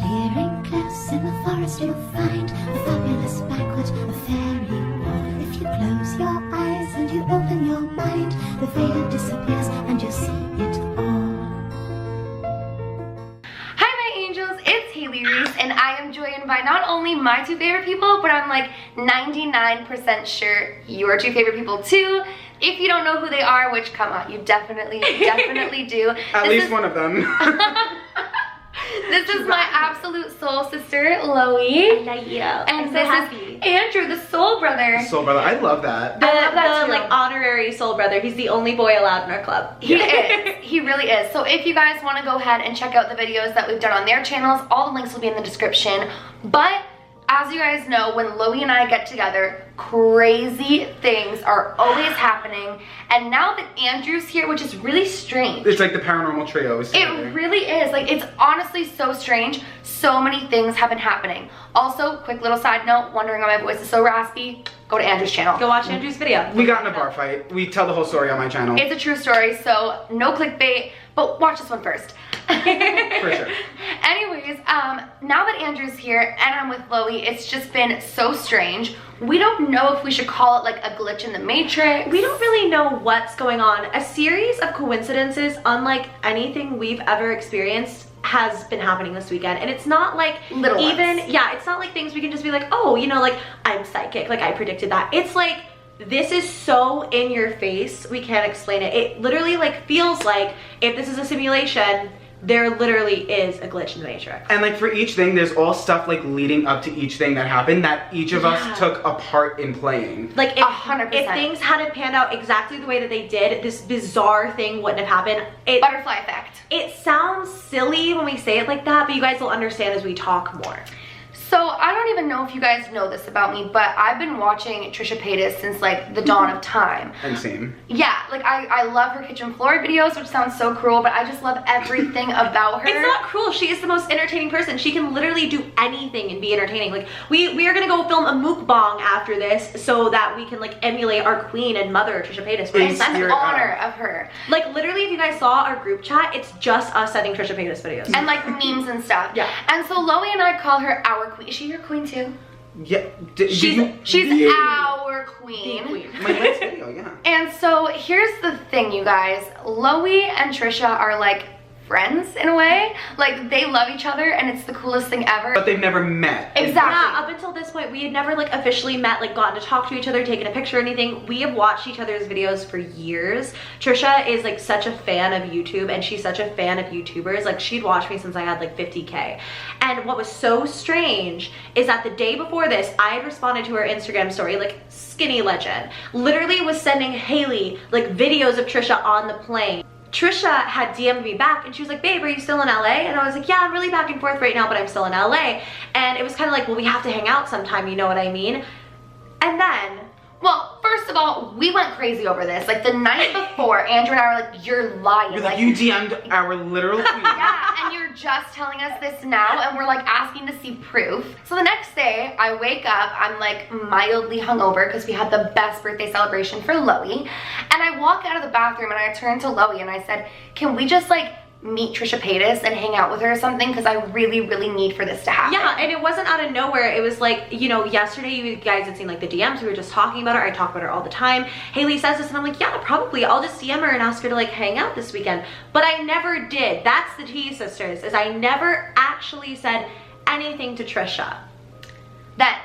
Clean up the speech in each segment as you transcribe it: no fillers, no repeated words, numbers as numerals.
Hearing close in the forest you'll find a fabulous banquet, a fairy ball. If you close your eyes and you open your mind, the veil disappears and you'll see it all. Hi my angels, it's Hailey, Reese, and I am joined by not only my two favorite people, but I'm like 99% sure your two favorite people too. If you don't know who they are, which come on, you definitely do. At least one of them. This is my absolute soul sister, Loey. I love you. And this is Andrew, the soul brother. Soul brother, I love that. I love that the too. like honorary soul brother. He's the only boy allowed in our club. He is. He really is. So if you guys want to go ahead and check out the videos that we've done on their channels, all the links will be in the description. But as you guys know, when Loey and I get together, crazy things are always happening. And now that Andrew's here, which is really strange. It's like the paranormal trios. It really is. Like, it's honestly so strange. So many things have been happening. Also, quick little side note, wondering why my voice is so raspy, go to Andrew's channel. Go watch Andrew's video. We got in a bar fight. We tell the whole story on my channel. It's a true story, so no clickbait, but watch this one first. For sure. Anyways, now that Andrew's here and I'm with Loey, it's just been so strange. We don't know if we should call it like a glitch in the matrix. We don't really know what's going on. A series of coincidences unlike anything we've ever experienced has been happening this weekend, and it's not like it's not like things we can just be like, oh, you know, like I'm psychic, like I predicted that. It's like this is so in your face, we can't explain it. It literally like feels like if this is a simulation, there literally is a glitch in the matrix. And like for each thing, there's all stuff like leading up to each thing that happened that each of us took a part in playing. Like 100%. If things hadn't panned out exactly the way that they did, this bizarre thing wouldn't have happened. Butterfly effect. It sounds silly when we say it like that, but you guys will understand as we talk more. So I don't even know if you guys know this about me, but I've been watching Trisha Paytas since like the dawn of time. And same. Yeah, like I love her kitchen floor videos, which sounds so cruel, but I just love everything about her. It's not cruel. She is the most entertaining person. She can literally do anything and be entertaining. Like we are gonna go film a mukbang after this so that we can like emulate our queen and mother Trisha Paytas. It's an honor of her. Like literally, if you guys saw our group chat, it's just us sending Trisha Paytas videos and like memes and stuff. Yeah. And so Loey and I call her our queen. Is she your queen too? Yeah. She's our queen. My last video, yeah. And so here's the thing, you guys. Loey and Trisha are like friends in a way. Like they love each other and it's the coolest thing ever. But they've never met. Exactly. Yeah, up until this point, we had never like officially met, like gotten to talk to each other, taken a picture or anything. We have watched each other's videos for years. Trisha is like such a fan of YouTube and she's such a fan of YouTubers. Like she'd watched me since I had like 50K. And what was so strange is that the day before this, I had responded to her Instagram story, like skinny legend, literally was sending Hailey like videos of Trisha on the plane. Trisha had DM'd me back and she was like, babe, are you still in LA? And I was like, yeah, I'm really back and forth right now, but I'm still in LA. And it was kind of like, well, we have to hang out sometime, you know what I mean? And then, well, first of all, we went crazy over this. Like the night before, Andrew and I were like, you're lying. You're like, you DM'd our literal queen. Yeah, and you're just telling us this now, and we're like asking to see proof. So the next day, I wake up, I'm like mildly hungover because we had the best birthday celebration for Loey. And I walk out of the bathroom and I turn to Loey and I said, can we just like meet Trisha Paytas and hang out with her or something, because I really need for this to happen. Yeah, and it wasn't out of nowhere. It was like, you know, yesterday you guys had seen like the DMs, we were just talking about her. I talk about her all the time. Hailey says this and I'm like, yeah, probably I'll just DM her and ask her to like hang out this weekend. But I never did. That's the tea, sisters, is I never actually said anything to Trisha. Then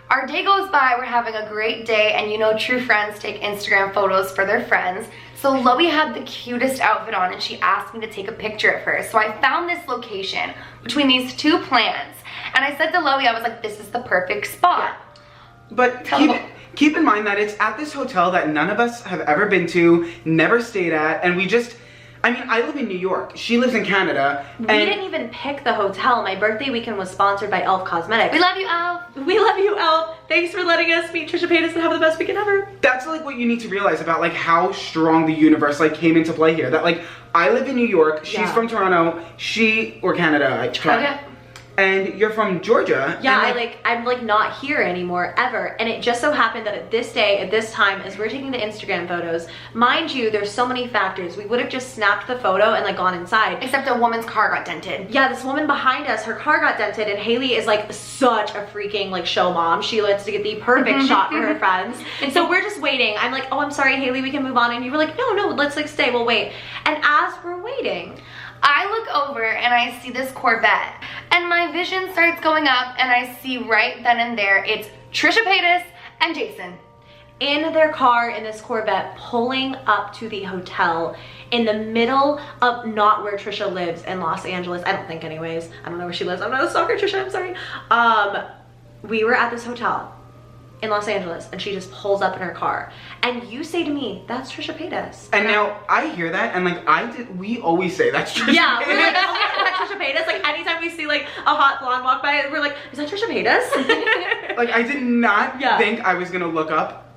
our day goes by, we're having a great day, and you know true friends take Instagram photos for their friends. So Loey had the cutest outfit on and she asked me to take a picture of her. So I found this location between these two plants and I said to Loey, I was like, this is the perfect spot. But keep in mind that it's at this hotel that none of us have ever been to, never stayed at, and we just, I mean, I live in New York. She lives in Canada. We didn't even pick the hotel. My birthday weekend was sponsored by Elf Cosmetics. We love you, Elf. We love you, Elf. Thanks for letting us meet Trisha Paytas and have the best weekend ever. That's like what you need to realize about like how strong the universe like came into play here. That like I live in New York, she's from Toronto, or Canada, Okay. and you're from Georgia. Yeah, and I'm like not here anymore ever. And it just so happened that at this day, at this time, as we're taking the Instagram photos, mind you, there's so many factors. We would have just snapped the photo and like gone inside. Except a woman's car got dented. Yeah, this woman behind us, her car got dented, and Hailey is like such a freaking like show mom. She likes to get the perfect shot for her friends. And so we're just waiting. I'm like, oh, I'm sorry, Hailey, we can move on. And you were like, no, let's like stay, we'll wait. And as we're waiting, I look over and I see this Corvette, and my vision starts going up, and I see right then and there it's Trisha Paytas and Jason in their car in this Corvette, pulling up to the hotel in the middle of not where Trisha lives in Los Angeles. I don't think anyways. I don't know where she lives. I'm not a stalker, Trisha, I'm sorry. We were at this hotel in Los Angeles, and she just pulls up in her car, and you say to me, that's Trisha Paytas. And now I hear that, and like we always say that's Trisha. Yeah, we're like, oh my God, that's Trisha Paytas. Like anytime we see like a hot blonde walk by, we're like, is that Trisha Paytas? Like I did not think I was gonna look up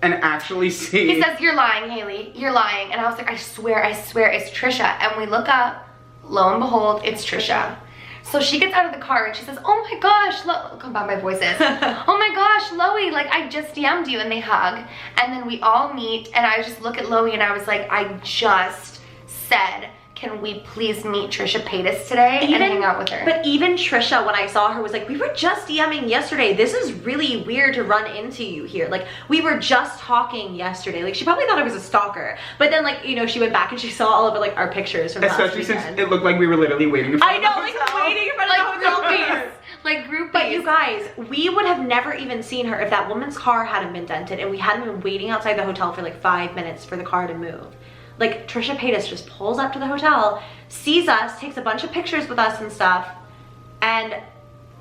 and actually see. He says, you're lying, Hailey, you're lying. And I was like, I swear, it's Trisha. And we look up, lo and behold, it's Trisha. So she gets out of the car and she says, oh my gosh, come on, my voice is, oh my gosh, Loey, like I just DM'd you, and they hug. And then we all meet, and I just look at Loey and I was like, I just said, can we please meet Trisha Paytas today and hang out with her? But even Trisha, when I saw her, was like, we were just DMing yesterday. This is really weird to run into you here. Like, we were just talking yesterday. Like, she probably thought I was a stalker. But then, like, you know, she went back and she saw all of like our pictures from last weekend. Especially since it looked like we were literally waiting in front of the like waiting in front of the hotel. Groupies. Like groupies. But you guys, we would have never even seen her if that woman's car hadn't been dented and we hadn't been waiting outside the hotel for like 5 minutes for the car to move. Like, Trisha Paytas just pulls up to the hotel, sees us, takes a bunch of pictures with us and stuff, and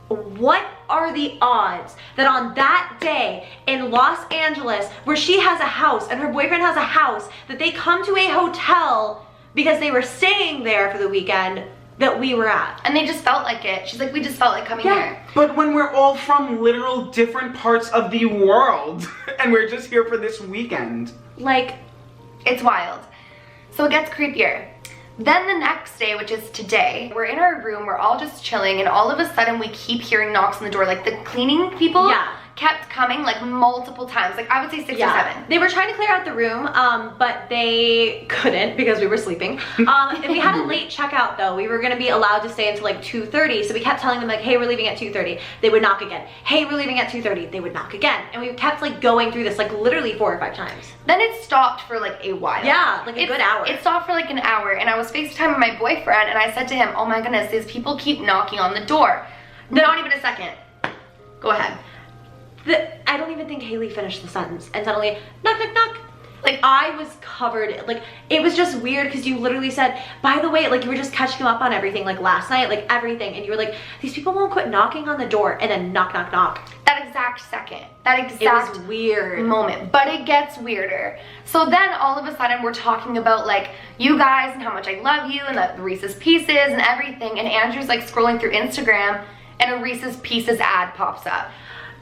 what are the odds that on that day in Los Angeles, where she has a house and her boyfriend has a house, that they come to a hotel because they were staying there for the weekend that we were at? And they just felt like it. She's like, we just felt like coming here. But when we're all from literal different parts of the world, and we're just here for this weekend. Like, it's wild. So it gets creepier. Then the next day, which is today, we're in our room, we're all just chilling, and all of a sudden we keep hearing knocks on the door. Like the cleaning people kept coming like multiple times. Like I would say 6 or 7. They were trying to clear out the room, but they couldn't because we were sleeping. If we had a late checkout though, we were gonna be allowed to stay until like 2:30. So we kept telling them like, hey, we're leaving at 2:30. They would knock again. Hey, we're leaving at 2:30. They would knock again. And we kept like going through this like literally 4 or 5 times. Then it stopped for like a while. Yeah, like a good hour. It stopped for like an hour, and I was FaceTiming my boyfriend, and I said to him, oh my goodness, these people keep knocking on the door. Not even a second. Go ahead. I don't even think Hailey finished the sentence, and suddenly, knock, knock, knock. Like, I was covered, like, it was just weird because you literally said, by the way, like, you were just catching him up on everything, like, last night, like, everything, and you were like, these people won't quit knocking on the door, and then knock, knock, knock. That exact second, that exact it was weird moment, but it gets weirder. So then all of a sudden we're talking about like you guys and how much I love you and the Reese's Pieces and everything, and Andrew's like scrolling through Instagram and a Reese's Pieces ad pops up.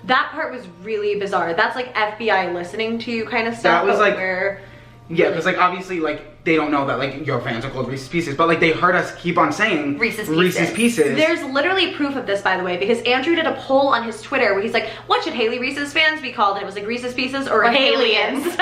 That part was really bizarre. That's like FBI listening to you kind of stuff. That was like, where yeah, because like obviously like they don't know that like your fans are called Reese's Pieces, but like they heard us keep on saying Reese's Pieces. There's literally proof of this, by the way, because Andrew did a poll on his Twitter where he's like, what should Hailey Reese's fans be called? And it was like Reese's Pieces or Hailians.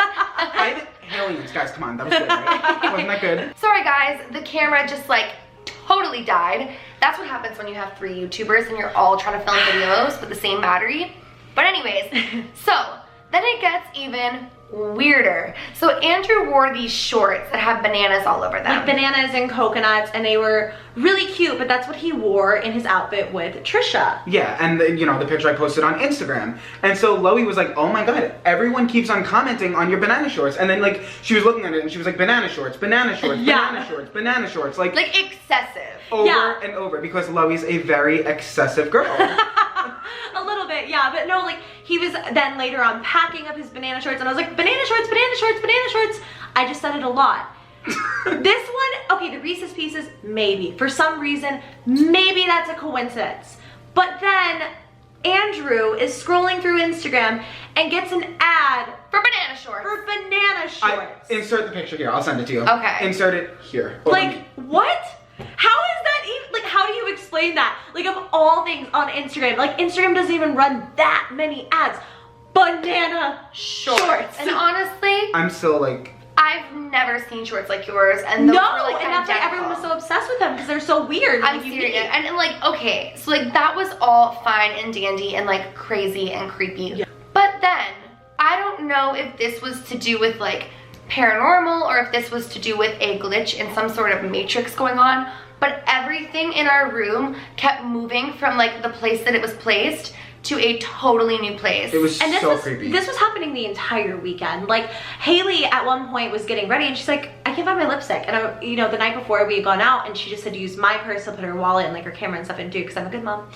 Hailians, guys, come on, that was good, right? Wasn't that good? Sorry guys, the camera just like totally died. That's what happens when you have 3 YouTubers and you're all trying to film videos with the same battery. But anyways, so then it gets even weirder. So Andrew wore these shorts that have bananas all over them. Like bananas and coconuts, and they were really cute, but that's what he wore in his outfit with Trisha. Yeah, and you know, the picture I posted on Instagram. And so Loey was like, oh my god, everyone keeps on commenting on your banana shorts. And then like, she was looking at it and she was like, banana shorts, banana shorts, banana shorts, banana shorts. Like excessive. Over and over, because Loey's a very excessive girl. A little bit, yeah, but no, like, he was then later on packing up his banana shorts, and I was like, banana shorts, banana shorts, banana shorts. I just said it a lot. This one, okay, the Reese's Pieces, maybe. For some reason, maybe that's a coincidence. But then Andrew is scrolling through Instagram and gets an ad for banana shorts. For banana shorts. Insert the picture here, I'll send it to you. Okay. Insert it here. Like, what? How is that even, like, how do you explain that? Like, of all things on Instagram, like, Instagram doesn't even run that many ads. Banana shorts. And honestly, I'm still like, I've never seen shorts like yours, and those no, were like and that's why identical. everyone was so obsessed with them because they're so weird. I'm like, serious. And like, okay, so like that was all fine and dandy and like crazy and creepy. Yeah. But then I don't know if this was to do with like paranormal or if this was to do with a glitch in some sort of matrix going on, but everything in our room kept moving from like the place that it was placed to a totally new place. it was And so creepy. this was happening the entire weekend. Like, Hailey at one point was getting ready and she's like, I can't find my lipstick. And I, you know, the night before we had gone out and she just had to use my purse to put her wallet and like her camera and stuff in too, because I'm a good mom.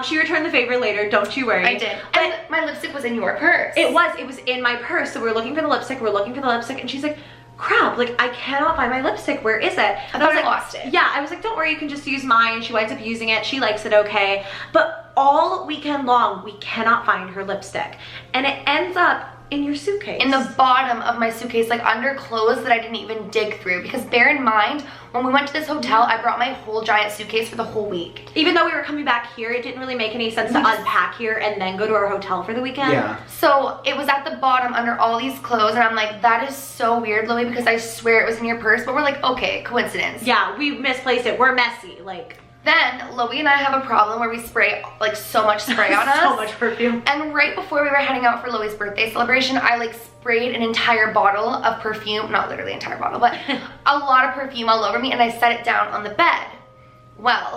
She returned the favor later, don't you worry. I did. But And my lipstick was in your purse. it was in my purse. So we were looking for the lipstick, and she's like, crap, like I cannot find my lipstick, where is it? And I was thought I like, lost it. Yeah, I was like, don't worry, you can just use mine. She winds up using it, she likes it okay. But all weekend long, we cannot find her lipstick. And it ends up in your suitcase. in the bottom of my suitcase, like under clothes that I didn't even dig through. Because bear in mind, when we went to this hotel, I brought my whole giant suitcase for the whole week. Even though we were coming back here, it didn't really make any sense to unpack here and then go to our hotel for the weekend. Yeah. So it was at the bottom under all these clothes, and I'm like, that is so weird, Loey, because I swear it was in your purse. But we're like, okay, coincidence. Yeah, we misplaced it. We're messy. Like, Then Loey and I have a problem where we spray like so much spray on us. so much perfume. And right before we were heading out for Loey's birthday celebration, I like sprayed an entire bottle of perfume, not literally entire bottle, but a lot of perfume all over me, and I set it down on the bed. Well,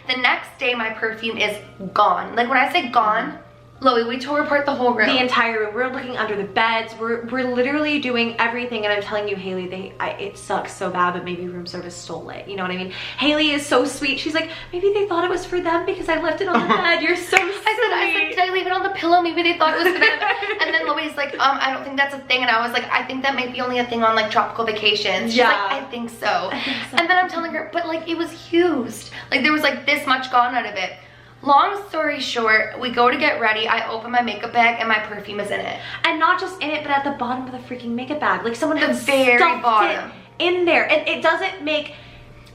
the next day my perfume is gone. Like when I say gone, Loey, we tore apart the whole room. The entire room. We're looking under the beds. We're literally doing everything. And I'm telling you, Hailey, it sucks so bad, but maybe room service stole it. You know what I mean? Hailey is so sweet. She's like, maybe they thought it was for them because I left it on the bed. You're so sweet. I said, did I leave it on the pillow? Maybe they thought it was for them. And then Loey's like, I don't think that's a thing. And I was like, I think that might be only a thing on like tropical vacations. She's Yeah. like, I think so. And then I'm telling her, but like it was used. Like there was like this much gone out of it. Long story short, we go to get ready. I open my makeup bag and my perfume is in it. And not just in it, but at the bottom of the freaking makeup bag. Like someone The had very stuffed bottom. it in there. And it doesn't make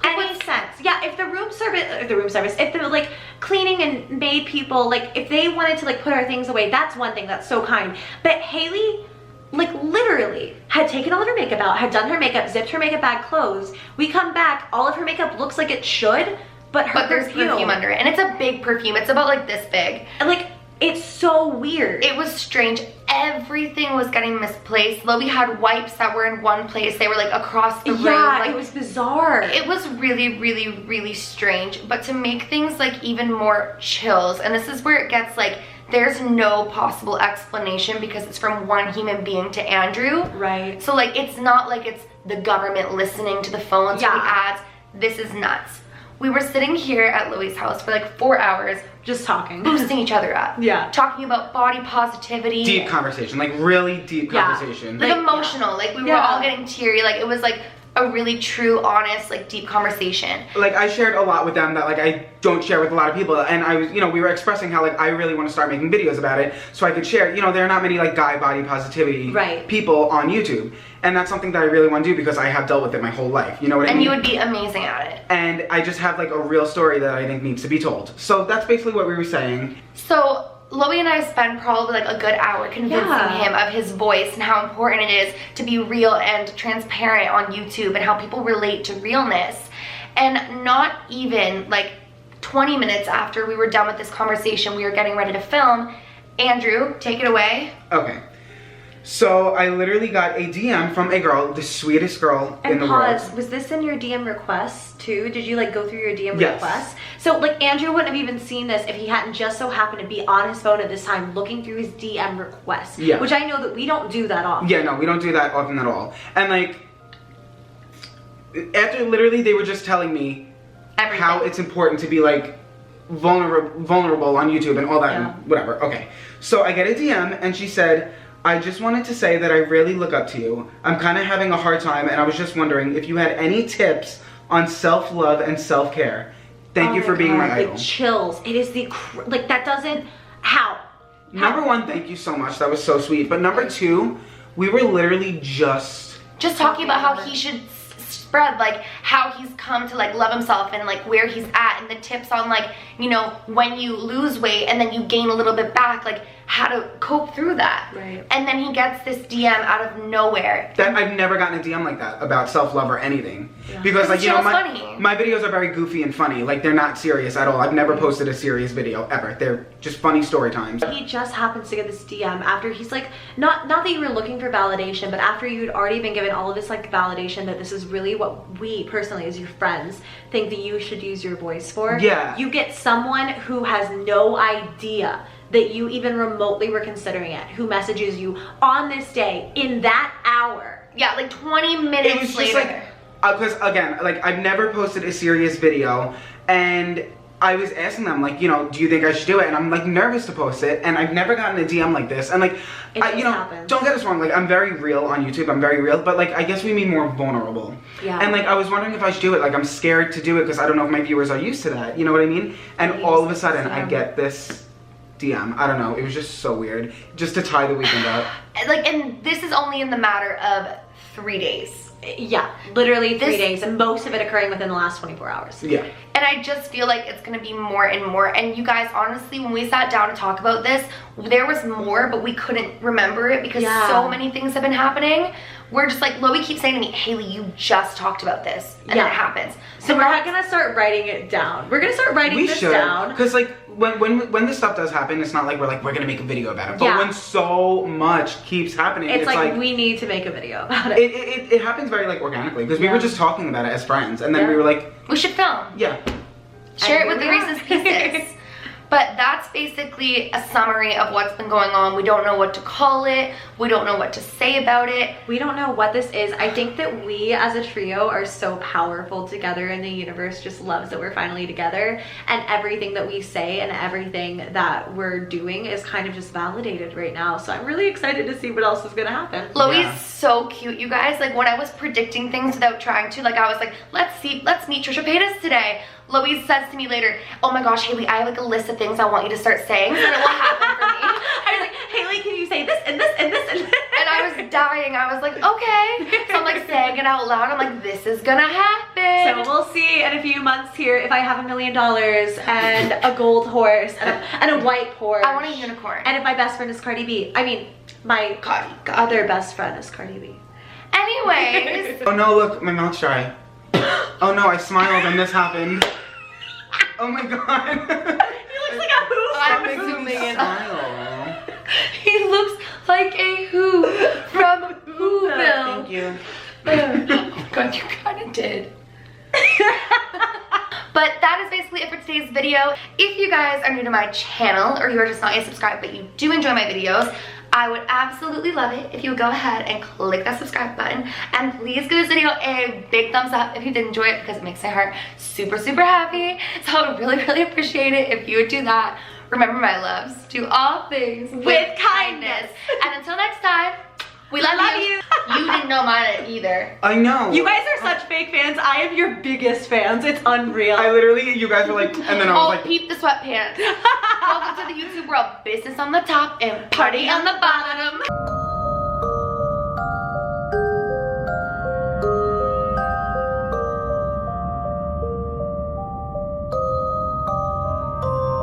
any sense. Yeah, if the like cleaning and maid people, like if they wanted to like put our things away, that's one thing, that's so kind. But Hailey, like literally had taken all of her makeup out, had done her makeup, zipped her makeup bag closed. We come back, all of her makeup looks like it should, but there's perfume under it. And it's a big perfume. It's about like this big. And like, it's so weird. It was strange. Everything was getting misplaced. Loey had wipes that were in one place. They were like across the room. Yeah, Like, it was bizarre. it was really, really, really strange. But to make things like even more chills, and this is where it gets like, there's no possible explanation because it's from one human being to Andrew. Right. So like, it's not like it's the government listening to the phones or the ads. This is nuts. We were sitting here at Loey's house for like 4 hours, Just talking. boosting each other up. Yeah. Talking about body positivity. Deep conversation, like really deep Yeah. conversation. Like Like, emotional. Like we were Yeah. all getting teary. Like it was like a really true, honest, like deep conversation. Like I shared a lot with them that like I don't share with a lot of people, and I was, you know, we were expressing how like I really want to start making videos about it so I could share. You know, there are not many like guy body positivity Right. people on YouTube, and that's something that I really want to do because I have dealt with it my whole life. You know what I And mean? you would be amazing at it. And I just have like a real story that I think needs to be told. So that's basically what we were saying. So Loey and I spent probably like a good hour convincing him of his voice and how important it is to be real and transparent on YouTube and how people relate to realness. And not even like 20 minutes after we were done with this conversation, we were getting ready to film. Andrew, take it away. Okay. So I literally got a DM from a girl, the sweetest girl in the world. Was this in your DM requests too? Did you like go through your DM Yes. requests? So like Andrew wouldn't have even seen this if he hadn't just so happened to be on his phone at this time looking through his DM requests. Yeah. Which I know that we don't do that often. Yeah, no, we don't do that often at all. And like, after literally they were just telling me Everything. how it's important to be like vulnerable on YouTube and all that Yeah. and whatever. Okay. So I get a DM and she said, I just wanted to say that I really look up to you. I'm kind of having a hard time and I was just wondering if you had any tips on self-love and self-care. Thank you for being my idol. Like chills. It is like that doesn't, how? Number one, thank you so much. That was so sweet. But number two, we were literally just talking about how he should spread like how he's come to like love himself and like where he's at, and the tips on like, you know, when you lose weight and then you gain a little bit back, like how to cope through that. Right. And then he gets this DM out of nowhere. That I've never gotten a DM like that about self-love or anything. Yeah. Because like, you know, funny. my videos are very goofy and funny. Like they're not serious at all. I've never posted a serious video ever. They're just funny story times. He just happens to get this DM after he's like, not that you were looking for validation, but after you'd already been given all of this like validation that this is really what we personally as your friends think that you should use your voice for. Yeah. You get someone who has no idea that you even remotely were considering it, who messages you on this day, in that hour. Yeah, like 20 It minutes was just later. like, because again, like I've never posted a serious video, and I was asking them like, you know, do you think I should do it? And I'm like nervous to post it, and I've never gotten a DM like this. And like, you know, happens. don't get us wrong, like I'm very real on YouTube, I'm very real, but like I guess we mean more vulnerable. Yeah. And like I was wondering if I should do it. Like I'm scared to do it because I don't know if my viewers are used to that. You know what I mean? And all of a sudden I get this DM. I don't know. It was just so weird. Just to tie the weekend up. Like, and this is only in the matter of 3 days. Yeah, literally 3 days, and most of it occurring within the last 24 hours. Yeah. And I just feel like it's gonna be more and more. And you guys, honestly, when we sat down to talk about this, there was more, but we couldn't remember it because so many things have been happening. We're just like, Loey keeps saying to me, Hailey, you just talked about this. And then it happens. So we're not gonna start writing it down. We're gonna start writing this down. Because like when this stuff does happen, it's not like we're gonna make a video about it. But Yeah. when so much keeps happening, It's like we need to make a video about it. it happens very like organically because we were just talking about it as friends, and then we were like, We should film. yeah. Share it And with the here we Reese's are. Pieces. But that's basically a summary of what's been going on. We don't know what to call it. We don't know what to say about it. We don't know what this is. I think that we as a trio are so powerful together, and the universe just loves that we're finally together, and everything that we say and everything that we're doing is kind of just validated right now. So I'm really excited to see what else is gonna happen. Loey's so cute, you guys. Like when I was predicting things without trying to, like I was like, let's meet Trisha Paytas today. Loey says to me later, oh my gosh, Hailey, I have like a list of things I want you to start saying, so it will happen for me. I was like, Hailey, can you say this and this and this and this? And I was dying. I was like, okay. So I'm like saying it out loud. I'm like, this is gonna happen. So we'll see in a few months here if I have $1 million and a gold horse and a white Porsche. I want a unicorn. And if my best friend is Cardi B. I mean, my other best friend is Cardi B. Anyways. Oh no, look, my mouth's dry. Oh no, I smiled and this happened. Oh my god. He looks like a who. I'm Making me zooming in. smile. He looks like a who from Whoville. Thank you. Oh my god, you kind of did. But that is basically it for today's video. If you guys are new to my channel or you are just not yet subscribed but you do enjoy my videos, I would absolutely love it if you would go ahead and click that subscribe button, and please give this video a big thumbs up if you did enjoy it because it makes my heart super, super happy. So I would really, really appreciate it if you would do that. Remember, my loves, do all things with kindness. And until next time, we love you. You didn't know mine either. I know. You guys are such fake fans. I am your biggest fans. It's unreal. I literally, you guys were like, and then I was Oh, like, peep the sweatpants. Welcome to the YouTube world. Business on the top and party on the bottom.